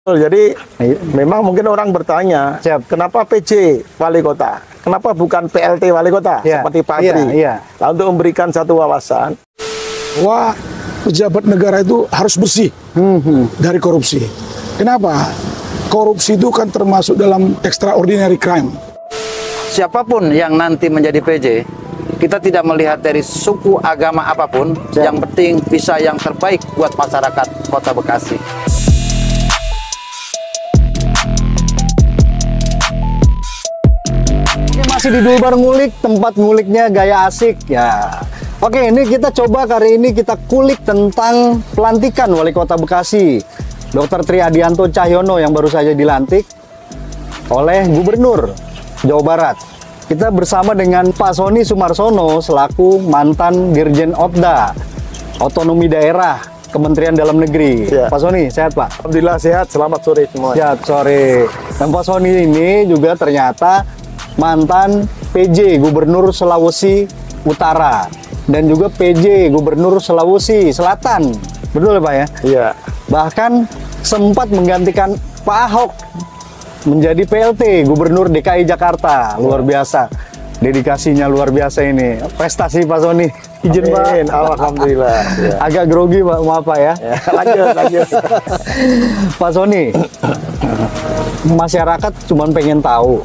Jadi memang mungkin orang bertanya, kenapa PJ Wali Kota? Kenapa bukan PLT Wali Kota seperti Pak Tri? Nah, untuk memberikan satu wawasan, wah, pejabat negara itu harus bersih dari korupsi. Kenapa? Korupsi itu kan termasuk dalam extraordinary crime. Siapapun yang nanti menjadi PJ, kita tidak melihat dari suku agama apapun, yang penting bisa yang terbaik buat masyarakat Kota Bekasi. Masih di Dulbar Ngulik, tempat nguliknya gaya asik ya. Oke, ini kita coba kali ini kita kulik tentang pelantikan Wali Kota Bekasi, Dr. Tri Adianto Cahyono yang baru saja dilantik oleh Gubernur Jawa Barat. Kita bersama dengan Pak Sony Sumarsono selaku mantan Dirjen Opda Otonomi Daerah Kementerian Dalam Negeri. Pak Sony, sehat Pak? Alhamdulillah sehat, selamat sore semua. Sehat sore. Dan Pak Sony ini juga ternyata mantan PJ Gubernur Sulawesi Utara dan juga PJ Gubernur Sulawesi Selatan. Betul ya Pak ya? Iya. Bahkan sempat menggantikan Pak Ahok menjadi PLT Gubernur DKI Jakarta. Luar biasa. Dedikasinya luar biasa ini. Prestasi Pak Sony. Izin Pak. Alhamdulillah. Ya. Agak grogi Pak, maaf Pak ya. Lanjut. Pak Sony, masyarakat cuma pengen tahu.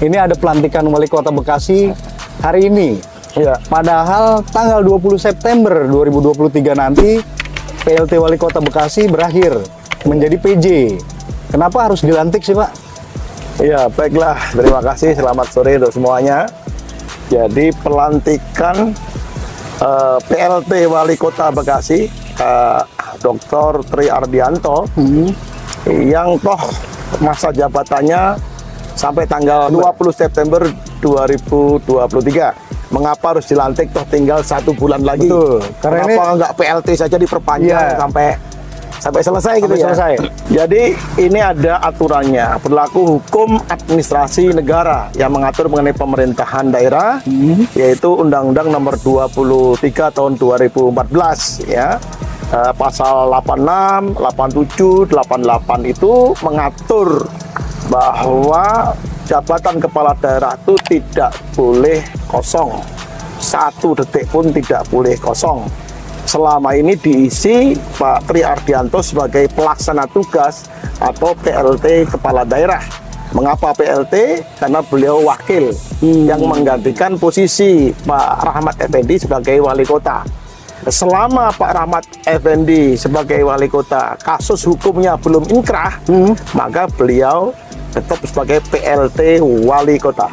Ini ada pelantikan Wali Kota Bekasi hari ini. Ya. Padahal tanggal 20 September 2023 nanti PLT Wali Kota Bekasi berakhir menjadi PJ. Kenapa harus dilantik sih Pak? Ya, baiklah. Terima kasih. Selamat sore untuk semuanya. Jadi pelantikan PLT Wali Kota Bekasi Dr. Tri Ardianto yang toh masa jabatannya sampai tanggal 20 September 2023. Mengapa harus dilantik toh tinggal 1 bulan lagi? Betul. Karena kenapa nggak PLT saja diperpanjang sampai selesai gitu ya? Selesai. Jadi ini ada aturannya. Berlaku hukum administrasi negara yang mengatur mengenai pemerintahan daerah, yaitu Undang-Undang Nomor 23 Tahun 2014 ya. Pasal 86, 87, 88 itu mengatur bahwa jabatan kepala daerah itu tidak boleh kosong, 1 detik pun tidak boleh kosong. Selama ini diisi Pak Tri Ardianto sebagai pelaksana tugas atau PLT kepala daerah. Mengapa PLT? Karena beliau wakil yang menggantikan posisi Pak Rahmat Effendi sebagai wali kota. Selama Pak Rahmat Effendi sebagai wali kota kasus hukumnya belum inkrah, maka beliau tetap sebagai PLT wali kota.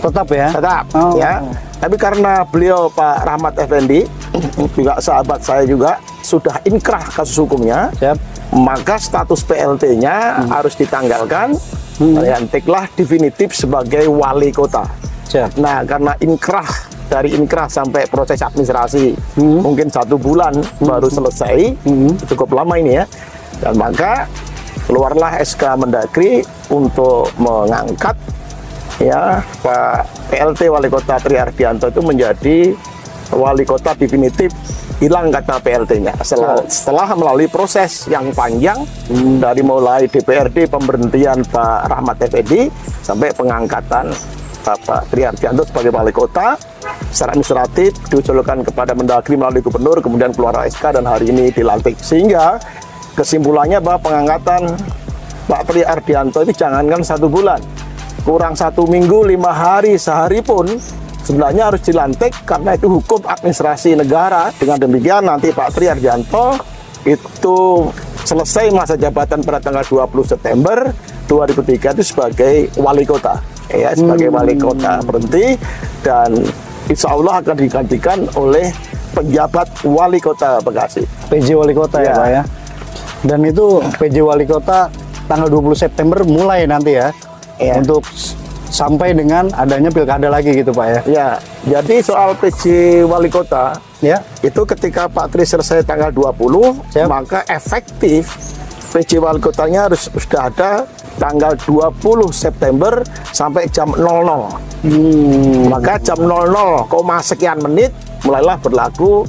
Tetap ya? Tetap ya. Tapi karena beliau Pak Rahmat Effendi juga sahabat saya juga sudah inkrah kasus hukumnya, maka status PLT-nya harus ditanggalkan, dilantiklah definitif sebagai wali kota. Nah, karena dari inkrah sampai proses administrasi mungkin 1 bulan baru selesai, cukup lama ini ya. Dan maka keluarlah SK Mendagri untuk mengangkat ya Pak PLT Wali Kota Tri Ardianto itu menjadi wali kota definitif, hilang kata PLT-nya setelah melalui proses yang panjang dari mulai DPRD pemberhentian Pak Rahmat Effendi sampai pengangkatan Bapak Tri Ardianto sebagai wali kota secara administratif diusulkan kepada Mendagri melalui gubernur, kemudian keluar SK dan hari ini dilantik. Sehingga kesimpulannya bahwa pengangkatan Pak Tri Ardianto itu jangankan 1 bulan, kurang 1 minggu, 5 hari, sehari pun sebenarnya harus dilantik karena itu hukum administrasi negara. Dengan demikian nanti Pak Tri Ardianto itu selesai masa jabatan pada tanggal 20 September 2003 itu sebagai wali kota. Ya, sebagai wali kota berhenti dan insya Allah akan digantikan oleh penjabat wali kota Bekasi. PJ wali kota ya Pak ya. Dan itu PJ wali kota tanggal 20 September mulai nanti ya. Untuk sampai dengan adanya pilkada lagi gitu Pak ya. Ya, jadi soal PJ wali kota ya, itu ketika Pak Tri selesai tanggal 20, maka efektif PJ wali kotanya harus sudah ada tanggal 20 September sampai jam 00. Maka jam 00, sekian menit mulailah berlaku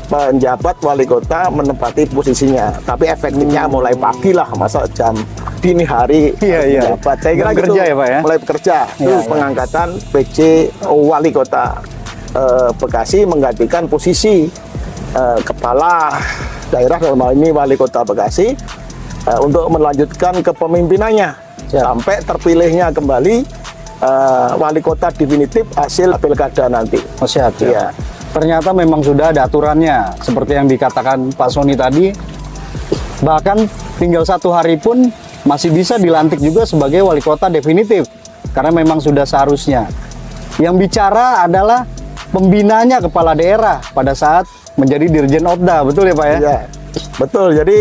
penjabat wali kota menempati posisinya. Tapi efektifnya mulai pagi lah, masa jam dini hari Iya. menjabat. Saya kira gitu, Bekerja ya, Pak, ya? mulai bekerja. Itu Iya. pengangkatan PJ Wali Kota Bekasi menggantikan posisi kepala daerah dalam hal ini Wali Kota Bekasi untuk melanjutkan kepemimpinannya sampai terpilihnya kembali Wali Kota definitif hasil pilkada nanti. Oh, siap. Iya. Ternyata memang sudah ada aturannya, seperti yang dikatakan Pak Sony tadi. Bahkan tinggal 1 hari pun masih bisa dilantik juga sebagai wali kota definitif, karena memang sudah seharusnya. Yang bicara adalah pembinanya kepala daerah pada saat menjadi Dirjen Otda, betul ya Pak ya? Iya, betul. Jadi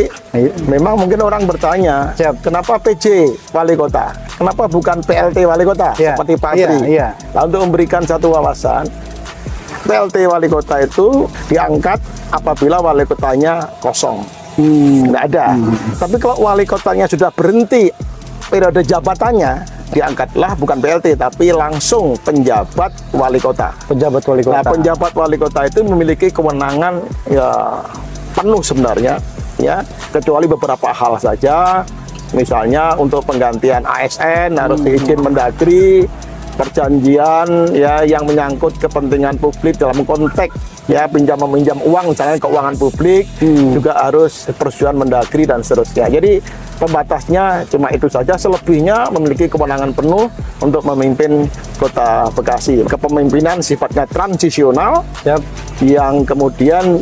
memang mungkin orang bertanya, kenapa PJ Wali Kota? Kenapa bukan PLT Wali Kota seperti Pak Tri? Nah, untuk memberikan satu wawasan, PLT Wali Kota itu diangkat apabila Wali Kotanya kosong. Nggak ada. Tapi kalau Wali Kotanya sudah berhenti periode jabatannya, diangkatlah bukan PLT tapi langsung penjabat Wali Kota. Penjabat Wali Kota. Nah, penjabat Wali Kota itu memiliki kewenangan ya penuh sebenarnya, ya, kecuali beberapa hal saja. Misalnya untuk penggantian ASN harus diizin Mendagri, perjanjian ya yang menyangkut kepentingan publik dalam konteks ya pinjam meminjam uang misalnya keuangan publik juga harus persetujuan Mendagri dan seterusnya. Jadi pembatasnya cuma itu saja, selebihnya memiliki kewenangan penuh untuk memimpin Kota Bekasi. Kepemimpinan sifatnya transisional yang kemudian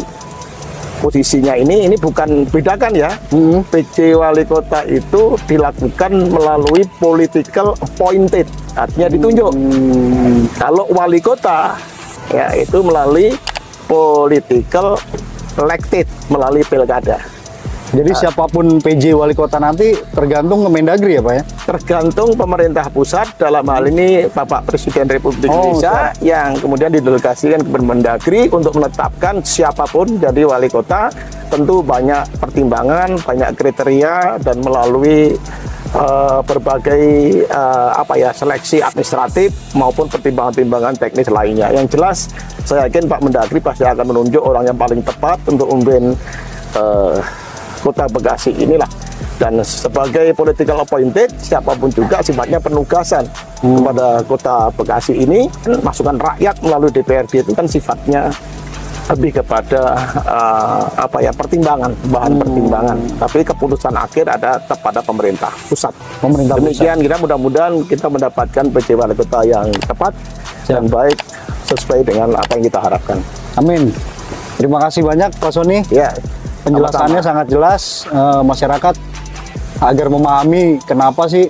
posisinya ini bukan bedakan ya. PJ Wali Kota itu dilakukan melalui political appointed, artinya ditunjuk. Kalau Wali Kota ya itu melalui political elected, melalui pilkada. Jadi siapapun PJ Wali Kota nanti tergantung ke Mendagri ya Pak ya? Tergantung pemerintah pusat, dalam hal ini Bapak Presiden Republik Indonesia yang kemudian didelegasikan ke Mendagri untuk menetapkan siapapun jadi wali kota. Tentu banyak pertimbangan, banyak kriteria dan melalui berbagai seleksi administratif maupun pertimbangan-pertimbangan teknis lainnya. Yang jelas saya yakin Pak Mendagri pasti akan menunjuk orang yang paling tepat untuk memimpin Kota Bekasi inilah. Dan sebagai political appointed, siapapun juga sifatnya penugasan kepada Kota Bekasi ini. Masukan rakyat melalui DPRD itu kan sifatnya lebih kepada pertimbangan, bahan pertimbangan. Tapi keputusan akhir ada tetap pada pemerintah pusat. Demikian kita mudah-mudahan kita mendapatkan PJ Wali Kota yang tepat dan baik sesuai dengan apa yang kita harapkan. Amin. Terima kasih banyak Pak Sony. Ya. Penjelasannya sangat jelas, masyarakat agar memahami kenapa sih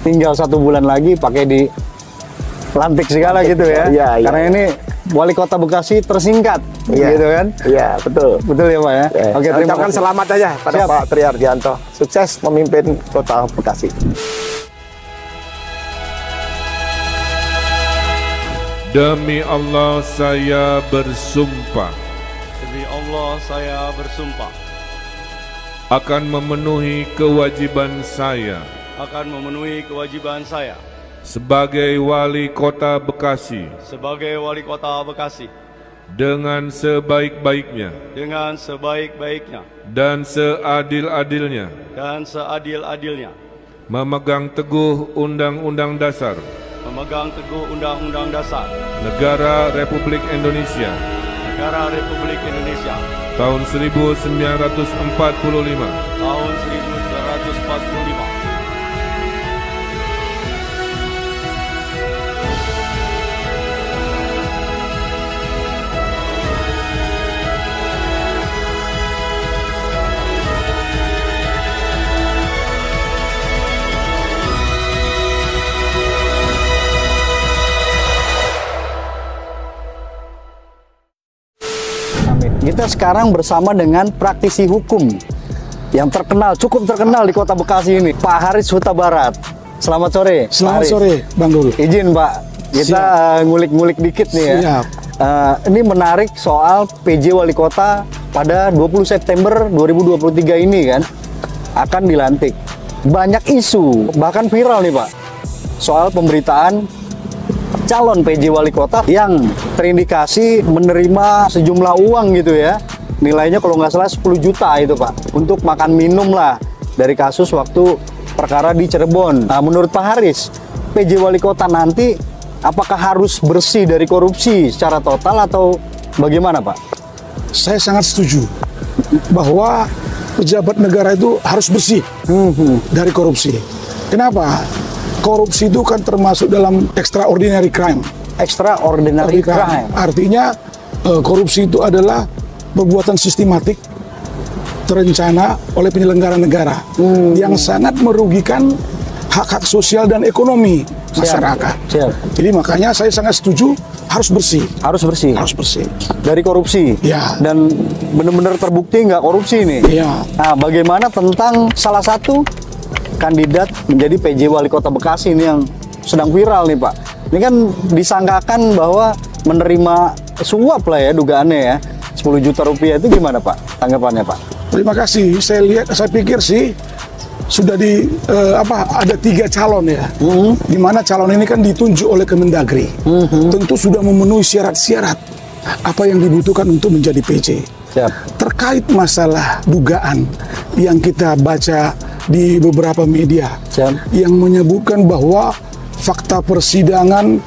tinggal 1 bulan lagi pakai di lantik segala gitu ya. Karena ini Wali Kota Bekasi tersingkat, gitu kan? Iya, betul. Betul ya Pak ya? Oke, terima kasih. Selamat aja pada Pak Tri Ardianto. Sukses memimpin Kota Bekasi. Demi Allah saya bersumpah. Demi Allah saya bersumpah akan memenuhi kewajiban saya sebagai Wali Kota Bekasi dengan sebaik-baiknya dan seadil-adilnya memegang teguh Undang-Undang Dasar Negara Republik Indonesia tahun 1945. Kita sekarang bersama dengan praktisi hukum yang cukup terkenal di Kota Bekasi ini, Pak Haris Huta Barat. Selamat sore. Selamat sore, Bang Dul. Izin Pak, kita ngulik-ngulik dikit nih ya. Ini menarik soal PJ Wali Kota pada 20 September 2023 ini kan akan dilantik. Banyak isu, bahkan viral nih Pak, soal pemberitaan calon PJ Wali Kota yang terindikasi menerima sejumlah uang gitu ya, nilainya kalau nggak salah 10 juta itu Pak, untuk makan minum lah, dari kasus waktu perkara di Cirebon. Nah, menurut Pak Haris, PJ Wali Kota nanti apakah harus bersih dari korupsi secara total atau bagaimana, Pak? Saya sangat setuju bahwa pejabat negara itu harus bersih dari korupsi. Kenapa? Korupsi itu kan termasuk dalam extraordinary crime. Extraordinary crime. Artinya korupsi itu adalah perbuatan sistematik terencana oleh penyelenggara negara yang sangat merugikan hak-hak sosial dan ekonomi masyarakat. Siap. Jadi makanya saya sangat setuju harus bersih. Harus bersih. Harus bersih. Dari korupsi. Ya. Dan benar-benar terbukti nggak korupsi ini. Iya. Nah, bagaimana tentang salah satu kandidat menjadi PJ Wali Kota Bekasi ini yang sedang viral nih, Pak. Ini kan disangkakan bahwa menerima suap lah ya dugaannya ya. 10 juta rupiah itu gimana, Pak? Tanggapannya, Pak? Terima kasih. Saya pikir sih sudah ada 3 calon ya. Di mana calon ini kan ditunjuk oleh Kemendagri. Tentu sudah memenuhi syarat-syarat apa yang dibutuhkan untuk menjadi PJ. Siap. Terkait masalah dugaan yang kita baca di beberapa media yang menyebutkan bahwa fakta persidangan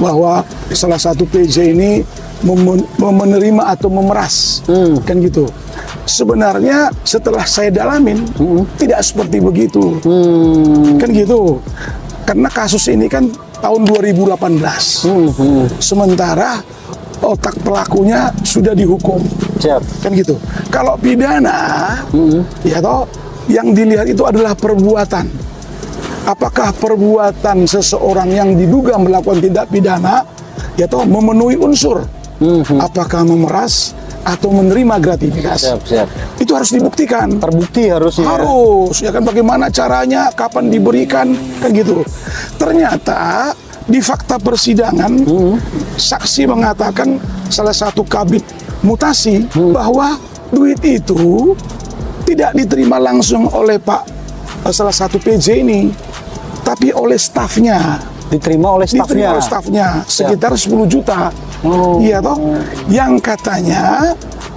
bahwa salah satu PJ ini menerima atau memeras, kan gitu. Sebenarnya setelah saya dalamin tidak seperti begitu, kan gitu. Karena kasus ini kan tahun 2018, sementara otak pelakunya sudah dihukum. Siap. Kan gitu. Kalau pidana, ya toh, yang dilihat itu adalah perbuatan. Apakah perbuatan seseorang yang diduga melakukan tindak pidana, ya toh, memenuhi unsur? Apakah memeras atau menerima gratifikasi? Siap, siap. Itu harus dibuktikan. Terbukti harusnya. Harus, ya kan, bagaimana caranya, kapan diberikan, kan gitu. Ternyata di fakta persidangan, saksi mengatakan salah satu kabid mutasi bahwa duit itu tidak diterima langsung oleh salah satu PJ ini, tapi oleh stafnya. Diterima oleh stafnya. Sekitar 10 juta. Iya toh, yang katanya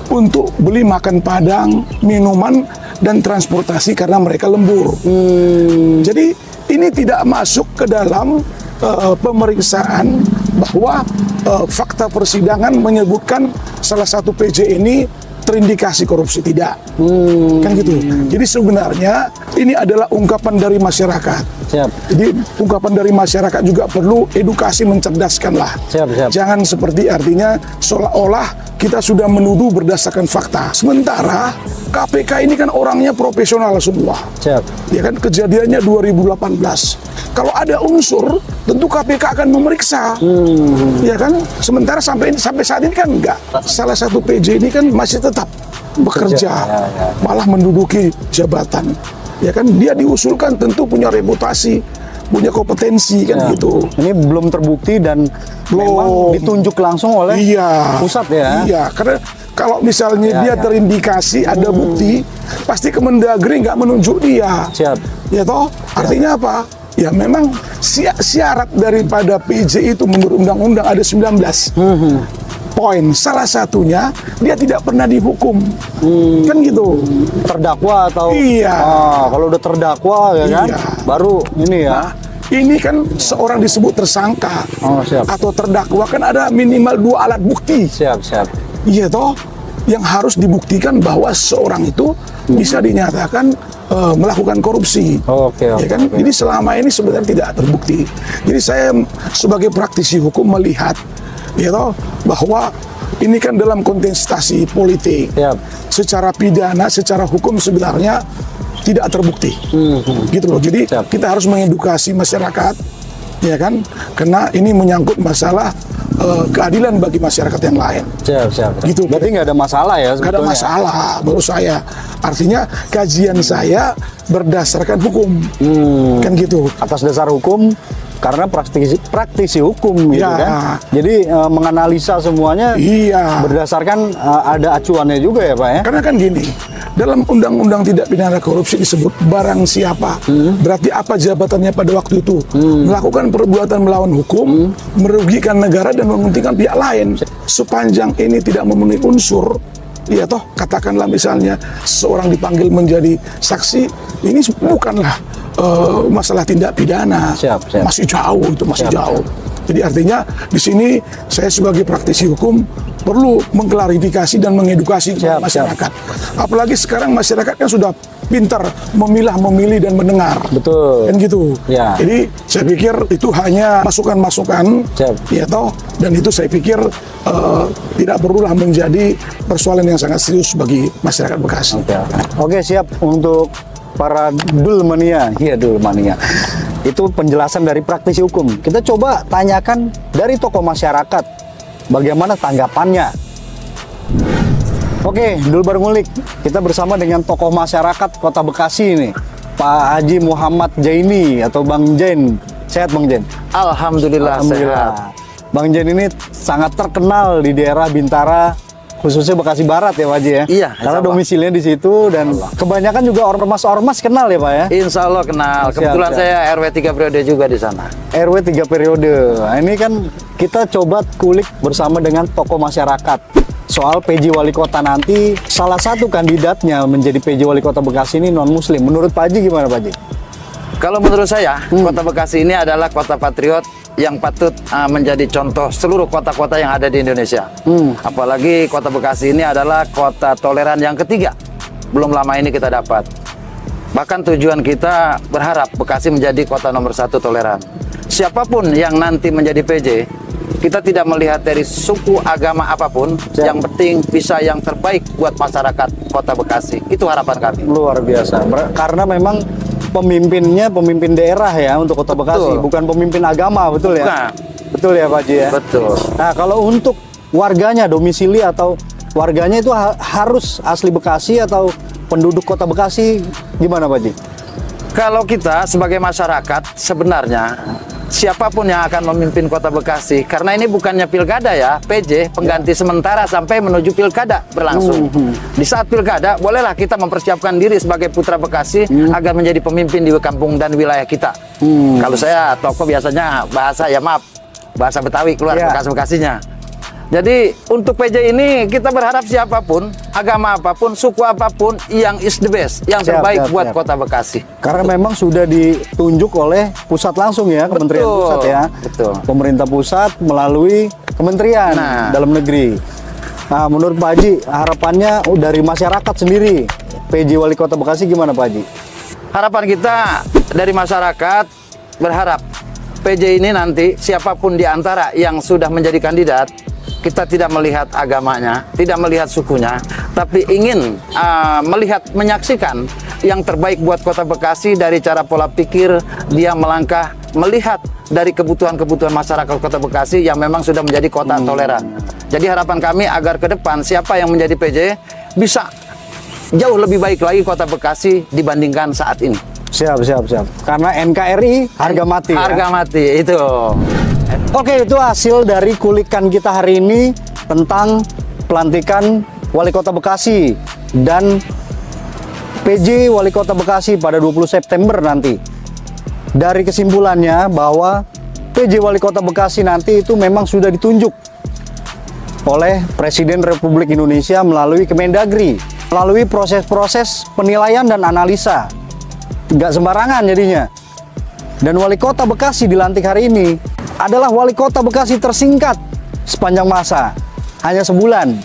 untuk beli makan padang, minuman, dan transportasi karena mereka lembur. Jadi ini tidak masuk ke dalam pemeriksaan bahwa fakta persidangan menyebutkan salah satu PJ ini terindikasi korupsi, tidak. Kan gitu. Jadi sebenarnya ini adalah ungkapan dari masyarakat. Siap. Jadi ungkapan dari masyarakat juga perlu edukasi, mencerdaskan lah. Siap. Jangan seperti artinya seolah-olah kita sudah menuduh berdasarkan fakta. Sementara KPK ini kan orangnya profesional semua. Siap. Ya kan, kejadiannya 2018. Kalau ada unsur, tentu KPK akan memeriksa. Ya kan? Sementara sampai saat ini kan enggak. Salah satu PJ ini kan masih tetap bekerja, malah menduduki jabatan. Ya kan, dia diusulkan tentu punya reputasi, punya kompetensi, kan gitu. Ini belum terbukti dan memang ditunjuk langsung oleh pusat ya. Iya, karena kalau misalnya dia terindikasi ada bukti, pasti Kemendagri nggak menunjuk dia. Siap. Ya toh, artinya apa? Ya memang syarat daripada PJ itu menurut undang-undang ada 19 poin. Salah satunya dia tidak pernah dihukum, kan gitu. Terdakwa atau? Iya. Kalau udah terdakwa ya kan, baru ini ya. Nah, ini kan seorang disebut tersangka siap. atau terdakwa kan ada minimal 2 alat bukti. Siap. Iya toh, yang harus dibuktikan bahwa seorang itu bisa dinyatakan melakukan korupsi. Ya kan? Jadi selama ini sebenarnya tidak terbukti. Jadi saya sebagai praktisi hukum melihat, ya toh, bahwa ini kan dalam kontestasi politik. Secara pidana, secara hukum sebenarnya tidak terbukti. Gitu loh. Jadi kita harus mengedukasi masyarakat, ya kan? Karena ini menyangkut masalah keadilan bagi masyarakat yang lain. Siap. Gitu. Berarti nggak ada masalah ya? Nggak ada masalah menurut saya. Artinya kajian saya berdasarkan hukum, kan gitu. Atas dasar hukum, karena praktisi hukum gitu kan. Jadi menganalisa semuanya berdasarkan ada acuannya juga ya Pak ya. Karena kan gini, dalam undang-undang tidak pidana korupsi disebut barang siapa, berarti apa jabatannya pada waktu itu, melakukan perbuatan melawan hukum, merugikan negara dan menguntungkan pihak lain. Sepanjang ini tidak memenuhi unsur, ya toh, katakanlah misalnya seorang dipanggil menjadi saksi, ini bukanlah masalah tindak pidana. Siap. Masih jauh itu, masih jauh. Jadi artinya di sini saya sebagai praktisi hukum perlu mengklarifikasi dan mengedukasi masyarakat. Apalagi sekarang masyarakat kan sudah pintar memilah, memilih dan mendengar. Betul. Kan gitu. Ya. Jadi saya pikir itu hanya masukan-masukan, ya toh. Dan itu saya pikir tidak perlulah menjadi persoalan yang sangat serius bagi masyarakat Bekasi. Oke, siap untuk para dulmania. Iya, dulmania. Itu penjelasan dari praktisi hukum. Kita coba tanyakan dari tokoh masyarakat bagaimana tanggapannya. Oke, Dulbar Ngulik, kita bersama dengan tokoh masyarakat Kota Bekasi ini, Pak Haji Muhammad Jaini atau Bang Jain. Sehat Bang Jain? Alhamdulillah sehat. Bang Jain ini sangat terkenal di daerah Bintara, khususnya Bekasi Barat ya Pak Haji ya? Iya. Karena domisilinya di situ dan kebanyakan juga ormas-ormas kenal ya Pak ya? Insya Allah kenal. Kebetulan saya RW 3 periode juga di sana. RW 3 periode. Nah, ini kan kita coba kulik bersama dengan tokoh masyarakat. Soal PJ Wali Kota nanti, salah satu kandidatnya menjadi PJ Wali Kota Bekasi ini non-muslim. Menurut Pak Haji gimana Pak Haji? Kalau menurut saya, Kota Bekasi ini adalah kota patriot yang patut menjadi contoh seluruh kota-kota yang ada di Indonesia. Apalagi Kota Bekasi ini adalah kota toleran yang ketiga. Belum lama ini kita dapat. Bahkan tujuan kita berharap Bekasi menjadi kota nomor 1 toleran. Siapapun yang nanti menjadi PJ, kita tidak melihat dari suku agama apapun, yang penting bisa yang terbaik buat masyarakat Kota Bekasi. Itu harapan kami. Luar biasa. Karena memang pemimpinnya pemimpin daerah ya untuk Kota Bekasi, bukan pemimpin agama, betul ya? Bukan. Betul ya Pak Haji ya? Betul. Nah, kalau untuk warganya, domisili atau warganya itu harus asli Bekasi atau penduduk Kota Bekasi, gimana Pak Haji? Kalau kita sebagai masyarakat sebenarnya siapapun yang akan memimpin Kota Bekasi, karena ini bukannya pilkada ya, PJ pengganti sementara sampai menuju pilkada berlangsung. Di saat pilkada, bolehlah kita mempersiapkan diri sebagai putra Bekasi agar menjadi pemimpin di kampung dan wilayah kita. Kalau saya tokoh biasanya bahasa Betawi keluar Bekasinya. Jadi untuk PJ ini kita berharap siapapun, agama apapun, suku apapun yang is the best, yang terbaik buat Kota Bekasi. Karena memang sudah ditunjuk oleh pusat langsung ya, Kementerian Pusat ya. Betul. Pemerintah pusat melalui Kementerian Dalam Negeri. Nah, menurut Pak Haji, harapannya dari masyarakat sendiri, PJ Wali Kota Bekasi gimana Pak Haji? Harapan kita dari masyarakat berharap PJ ini nanti siapapun di antara yang sudah menjadi kandidat, kita tidak melihat agamanya, tidak melihat sukunya, tapi ingin menyaksikan yang terbaik buat Kota Bekasi dari cara pola pikir dia melangkah, melihat dari kebutuhan-kebutuhan masyarakat Kota Bekasi yang memang sudah menjadi kota toleran. Jadi harapan kami agar ke depan siapa yang menjadi PJ bisa jauh lebih baik lagi Kota Bekasi dibandingkan saat ini. Siap. Karena NKRI harga mati. Harga mati itu. Oke, itu hasil dari kulikan kita hari ini tentang pelantikan Wali Kota Bekasi dan PJ Wali Kota Bekasi pada 20 September nanti. Dari kesimpulannya bahwa PJ Wali Kota Bekasi nanti itu memang sudah ditunjuk oleh Presiden Republik Indonesia melalui Kemendagri, melalui proses-proses penilaian dan analisa. Nggak sembarangan jadinya. Dan Wali Kota Bekasi dilantik hari ini adalah Wali Kota Bekasi tersingkat sepanjang masa, hanya sebulan.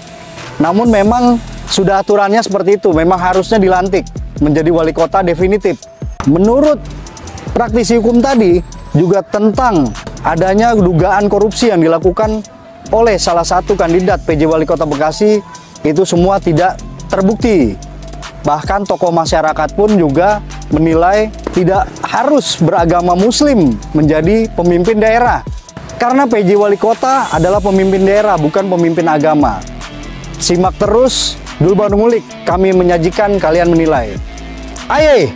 Namun memang sudah aturannya seperti itu, memang harusnya dilantik menjadi Wali Kota definitif. Menurut praktisi hukum tadi, juga tentang adanya dugaan korupsi yang dilakukan oleh salah satu kandidat PJ Wali Kota Bekasi, itu semua tidak terbukti. Bahkan tokoh masyarakat pun juga menilai tidak harus beragama Muslim menjadi pemimpin daerah. Karena PJ Wali Kota adalah pemimpin daerah, bukan pemimpin agama. Simak terus Dulbar Ngulik, kami menyajikan, kalian menilai. Ayo!